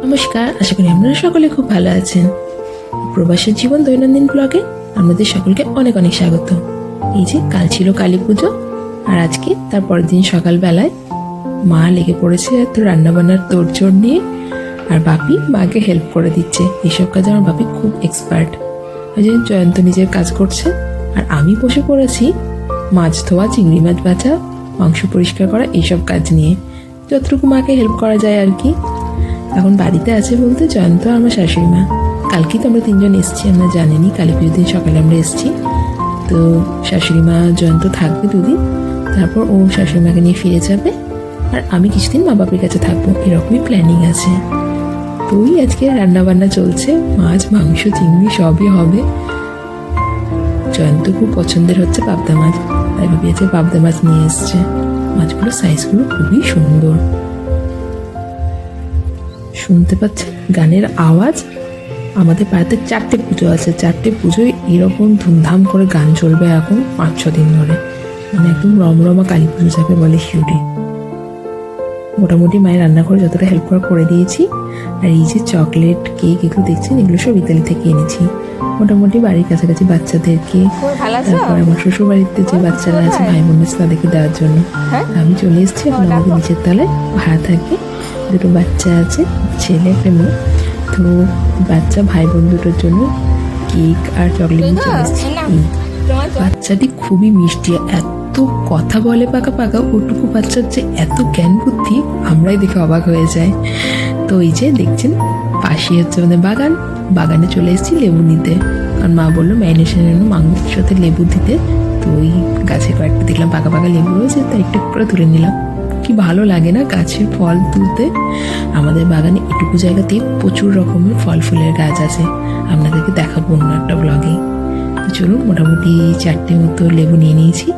নমস্কার, আশা করি আপনারা সকলে খুব ভালো আছেন। প্রবাসের জীবন দৈনন্দিন ব্লগে আপনাদের সকলকে অনেক অনেক স্বাগত। এই যে কাল ছিল কালী পুজো, আর আজকে তার পরের দিন সকালবেলায় মা লেগে পড়েছে এত রান্নাবান্নার তোড়জোড় নিয়ে, আর বাপি মাকে হেল্প করে দিচ্ছে। এইসব কাজে আমার বাপি খুব এক্সপার্ট। ওই যে জয়ন্ত নিজের কাজ করছে, আর আমি বসে পড়েছি মাছ ধোয়া, চিংড়ি মাছ ভাজা, মাংস পরিষ্কার করা, এইসব কাজ নিয়ে যতটুকু মাকে হেল্প করা যায় আর কি। এখন বাড়িতে আছে বলতে জয়ন্ত আর আমার শাশুড়ি মা। কালকেই তো আমরা তিনজন এসেছি, আমরা জানেনি কালী পুজোর দিন সকালে আমরা এসেছি। তো শাশুড়ি মা জয়ন্ত থাকবে দুদিন, তারপর ও শাশুড়ি মাকে নিয়ে ফিরে যাবে, আর আমি কিছুদিন মা বাপের কাছে থাকবো, এরকমই প্ল্যানিং আছে। তো ওই আজকে রান্নাবান্না চলছে, মাছ মাংস চিংড়ি সবই হবে। জয়ন্ত খুব পছন্দের হচ্ছে পাবদা মাছ, তাই ভাবি আছে পাবদা মাছ নিয়ে এসছে। মাছগুলো সাইজগুলো খুবই সুন্দর। শুনতে পাচ্ছেন গানের আওয়াজ। আমাদের পাড়াতে 4টে পুজো আছে, 4টে পুজোয় এরকম ধুমধাম করে গান চলবে এখন 5-6 দিন ধরে। মানে একদম রমরমা কালী পুজো যাকে বলে শিউরি। মোটামুটি মায়ের রান্না করে যতটা হেল্প করে দিয়েছি। আর এই যে চকলেট কেক এগুলো দেখছেন, এগুলো সব ইতালি থেকে এনেছি। মোটামুটি বাড়ির কাছাকাছি বাচ্চাদেরকে, তারপর আমার শ্বশুর বাড়িতে যে বাচ্চারা আছে ভাই বোন আছে তাদেরকে দেওয়ার জন্য। আমি চলে এসেছি, এখন আমাদের নিচের তলায় ভাড়া থাকে। দুটো বাচ্চা আছে, ছেলে একটা মেয়ে। তো বাচ্চা ভাই বোন দুটোর জন্য কেক আর চকলেট নিয়ে চলে এসেছি। বাচ্চাটি খুবই মিষ্টি, এত কথা বলে পাকা পাকা। ওটুকু বাচ্চার যে এত জ্ঞান বুদ্ধি আমরাই দেখে অবাক হয়ে যায়। তো এই যে দেখছেন পাশে হচ্ছে আমাদের বাগান, বাগানে চলে এসেছি লেবু নিতে। কারণ মা বললো ম্যারিনেশনের জন্য মাংসের সাথে লেবু দিতে। তো ওই গাছে কয়েকটা দেখলাম পাকা পাকা লেবু রয়েছে, তাই একটু করে তুলে নিলাম। কি ভালো লাগে না গাছের ফল তুলতে। আমাদের বাগানে এটুকু জায়গাতে প্রচুর রকমের ফল ফুলের গাছ আছে, আপনাদেরকে দেখাবো অন্য একটা ব্লগে। তো চলুন, মোটামুটি 4টে মতো লেবু নিয়ে নিয়েছি,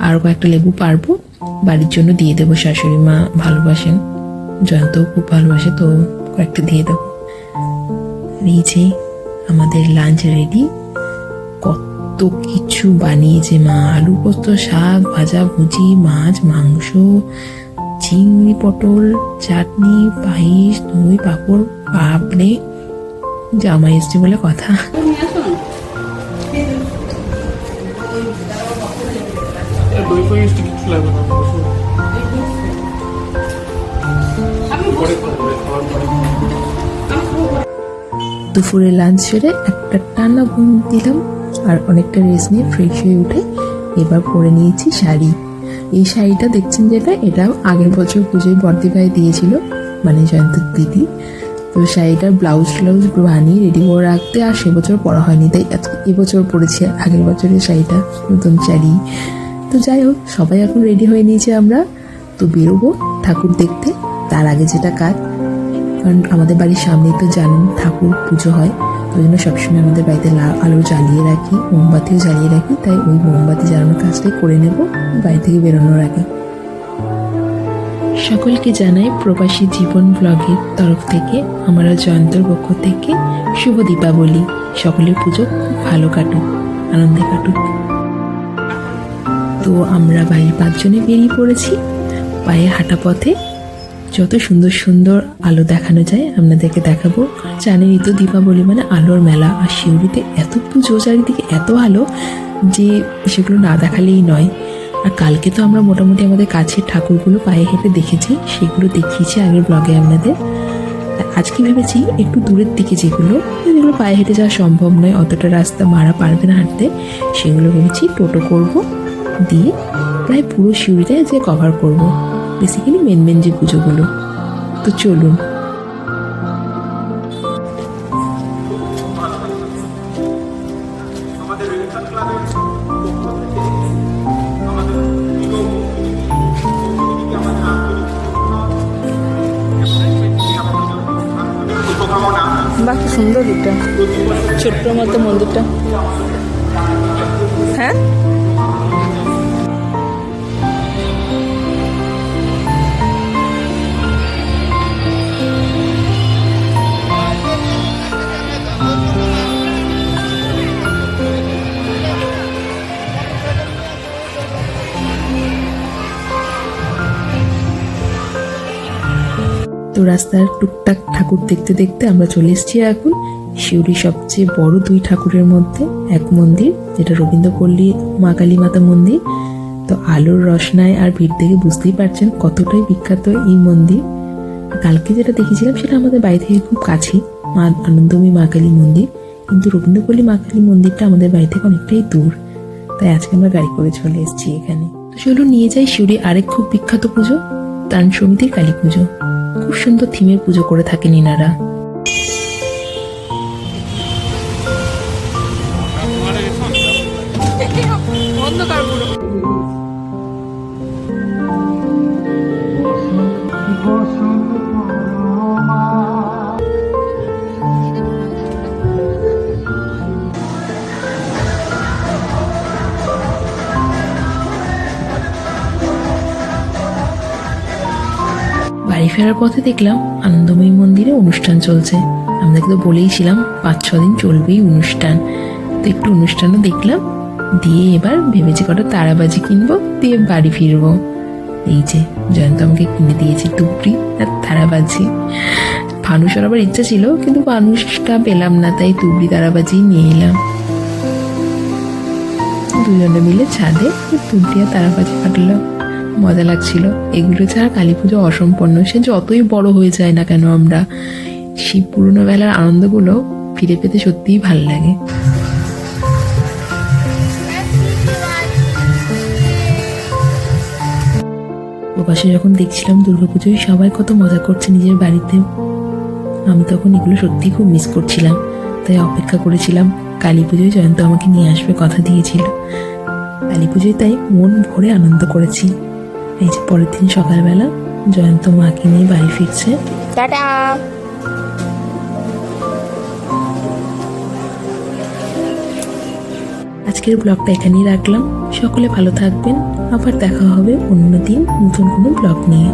আর কয়েকটা লেবু পারবো বাড়ির জন্য দিয়ে দেবো। শাশুড়ি মা ভালোবাসেন, জয়ন্তও খুব ভালোবাসে, তো কয়েকটা দিয়ে দেবো। এই যে আমাদের লাঞ্চ রেডি। কত কিছু বানিয়েছে মা, আলু পোস্ত, শাক ভাজা ভুজি, মাছ মাংস, চিংড়ি পটল, চাটনি, পায়েস, দই, পাঁপড়। বাপরে, জামাই এসছে বলে কথা। দুপুরে লাঞ্চ সেরে একটা টানা ঘুম দিলাম, আর অনেকটা রেস্ট নিয়ে ফ্রেশ হয়ে উঠে এবার পরে নিয়েছি শাড়ি। এই শাড়িটা দেখছেন যেটা, এটা আগের বছর পুজোয় বর্দি ভাই দিয়েছিল, মানে জয়ন্তর দিদি। তো শাড়িটার ব্লাউজ বানিয়ে রেডি করে রাখতে, আর সে বছর পরা হয়নি, তাই এবছর পরেছি আগের বছরের শাড়িটা, নতুন শাড়ি। তো যাই হোক, সবাই এখন রেডি হয়ে নিয়েছে, আমরা তো বেরোবো ঠাকুর দেখতে। তার আগে যেটা কাজ, কারণ আমাদের বাড়ির সামনেই তো জানেন ঠাকুর পুজো হয়, ওই জন্য সবসময় আমাদের বাড়িতে আলো জ্বালিয়ে রাখি, মোমবাতিও জ্বালিয়ে রাখি। তাই ওই মোমবাতি জ্বালানোর কাজটাই করে নেব বাড়ি থেকে বেরোনোর আগে। সকলকে জানাই প্রবাসী জীবন ব্লগের তরফ থেকে, আমরা জয়ন্তর পক্ষ থেকে শুভ দীপাবলি। সকলের পুজো খুব ভালো কাটুক, আনন্দে কাটুক। তো আমরা বাড়ির 5 জনে বেরিয়ে পড়েছি। পায়ে হাঁটা পথে যত সুন্দর সুন্দর আলো দেখানো যায় আপনাদেরকে দেখাবো। জানেনই তো দীপাবলি মানে আলোর মেলা, আর শিউরিতে এত পুজো, চারিদিকে এত আলো যে সেগুলো না দেখালেই নয়। আর কালকে তো আমরা মোটামুটি আমাদের কাছের ঠাকুরগুলো পায়ে হেঁটে দেখেছি, সেগুলো দেখিয়েছি আগের ব্লগে আপনাদের। আজকে ভেবেছি একটু দূরের দিকে যেগুলো পায়ে হেঁটে যাওয়া সম্ভব নয়, অতটা রাস্তা মারা পারবে না হাঁটতে, সেগুলো ভেবেছি টোটো করব, দিয়ে প্রায় পুরো শিউরিটা যে কভার করব, বেসিক্যালি মেন যে পুজোগুলো। তো চলুন। বাহ, কি সুন্দর এটা, ছোট্ট মতো মন্দিরটা। হ্যাঁ, তো রাস্তার টুকটাক ঠাকুর দেখতে দেখতে আমরা চলে এসেছি এখন শিউরি সবচেয়ে বড় 2 ঠাকুরের মধ্যে এক মন্দির, যেটা রবীন্দ্রপল্লী মা কালী মাতা মন্দির। তো আলোর রসনায় আর ভিড় থেকে বুঝতেই পারছেন কতটাই বিখ্যাত এই মন্দির। কালকে যেটা দেখেছিলাম সেটা আমাদের বাড়ি থেকে খুব কাছেই, মা আনন্দময়ী মা কালী মন্দির, কিন্তু রবীন্দ্রপল্লী মা কালী মন্দিরটা আমাদের বাড়ি থেকে অনেকটাই দূর। তাই আজকে আমরা গাড়ি করে চলে এসেছি এখানে। তো চলো নিয়ে যাই শিউরি আরেক খুব বিখ্যাত পুজো, ত্রাণ সমিতির কালী পুজো। খুব সুন্দর থিমের পুজো করে থাকেন ইনারা। অন্ধকার পুরো। বাড়ি ফেরার পথে দেখলাম আনন্দময়ী মন্দিরে অনুষ্ঠান চলছে। আমাদেরকে তো বলেইছিলাম 5-6 দিন চলবেই অনুষ্ঠান। তো একটু অনুষ্ঠানও দেখলাম, দিয়ে এবার ভেবেছি কটা তারাবাজি কিনবো, দিয়ে বাড়ি ফিরবো। এই যে জয়ন্ত আমাকে কিনে দিয়েছে টুকরি আর তারাবাজি। ফানুষের আবার ইচ্ছা ছিল, কিন্তু ফানুষটা পেলাম না, তাই টুকরি তারাবাজি নিয়ে এলাম। দুজনে মিলে ছাদে টুকরি আর তারাবাজি ফাটলাম, মজা লাগছিল। এগুলো ছাড়া কালী পুজো অসম্পন্ন, সে যতই বড় হয়ে যায় না কেন আমরা, সেই পুরোনো বেলার আনন্দগুলো ফিরে পেতে সত্যিই ভাল লাগে। ওপাশে যখন দেখছিলাম দুর্গাপুজোয় সবাই কত মজা করছে নিজের বাড়িতে, আমি তখন এগুলো সত্যিই খুব মিস করছিলাম। তাই অপেক্ষা করেছিলাম কালী পুজোয় জয়ন্ত আমাকে নিয়ে আসবে, কথা দিয়েছিল। কালী পুজোয় তাই মন ভরে আনন্দ করেছি। এই যে পরের দিন সকালবেলা জয়ন্ত মাকে নিয়ে বাড়ি ফিরছে। টাটা। আজকের ব্লগটা এখানেই রাখলাম। সকলে ভালো থাকবেন, আবার দেখা হবে অন্য দিন নতুন কোনো ব্লগ নিয়ে।